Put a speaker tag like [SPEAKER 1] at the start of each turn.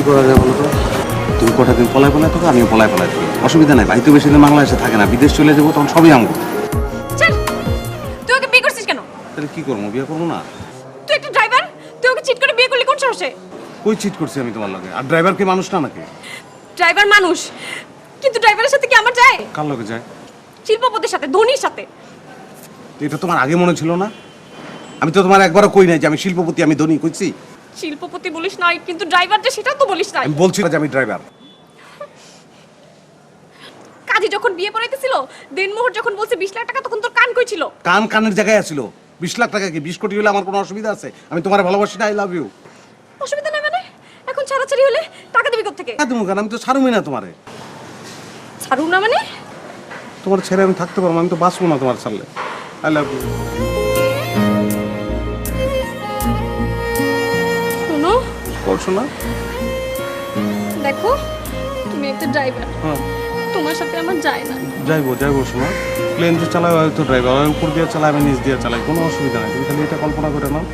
[SPEAKER 1] কি করা যায় বলো তো? তুমি কটা দিন পলায় পলায় থাকো, আমিও পলায় পলায় থাকি, অসুবিধা নাই। ভাই তো বেশি দিন বাংলাদেশে থাকে না, বিদেশ চলে যাবো, তখন সবই আমগো।
[SPEAKER 2] চল, তুই ওকে বিয়ে করছিস কেন?
[SPEAKER 1] তাহলে কি করবো, বিয়ে করবো না?
[SPEAKER 2] তুই একটা ড্রাইভার, তুই ওকে চিট করে বিয়ে করলি কোন সাহসে?
[SPEAKER 1] কই চিট করছি আমি তোমার লগে? আর ড্রাইভার কি মানুষ না নাকি?
[SPEAKER 2] ড্রাইভার মানুষ, কিন্তু ড্রাইভারের সাথে কি আমার যায়?
[SPEAKER 1] কার লগে যায়?
[SPEAKER 2] শিল্পপতির সাথে, ধোনির সাথে।
[SPEAKER 1] তো এটা তোমার আগে মনে ছিল না? আমি তো তোমার একবারও কই নাই যে আমি শিল্পপতি, আমি ধনী, কইছি?
[SPEAKER 2] শিল্পপতি বলিস নাই, কিন্তু ড্রাইভার যে সেটাও তো বলিস নাই।
[SPEAKER 1] আমি বলছি না যে আমি ড্রাইভার।
[SPEAKER 2] কাজী যখন বিয়ে পড়াইতেছিল, দিনমোহর যখন বলছে 20 লাখ টাকা, তখন তোর কান কই ছিল?
[SPEAKER 1] কান কানের জায়গায় আছিল। 20 লাখ টাকা কি 20 কোটি হলে আমার কোনো অসুবিধা আছে? আমি তোমার ভালোবাসি না, আই লাভ ইউ।
[SPEAKER 2] অসুবিধা নাই মানে? এখন ছাড়াছাড়ি হলে টাকা দিবি কোত্থেকে?
[SPEAKER 1] তুমি কেন? আমি তো ছাড়ুমি না তোমারে।
[SPEAKER 2] ছাড়ু না মানে?
[SPEAKER 1] তোমার ছেড়ে আমি থাকতে পারবো না, আমি তো বাঁচবো না তোমার ছাড়লে। I love you.
[SPEAKER 2] শোনো,
[SPEAKER 1] বলছো না?
[SPEAKER 2] দেখো, তুমি একটা ড্রাইভার,
[SPEAKER 1] হ্যাঁ,
[SPEAKER 2] তোমার সাথে আমার যায় না।
[SPEAKER 1] যাইবো যাইবো। শোনো, প্লেন যে চালায় হয়তো ড্রাইভার, উপর দিয়ে চালায়, আমি নিচ দিয়ে চালাই, কোনো অসুবিধা নাই। তুমি খালি এটা কল্পনা করে নাও।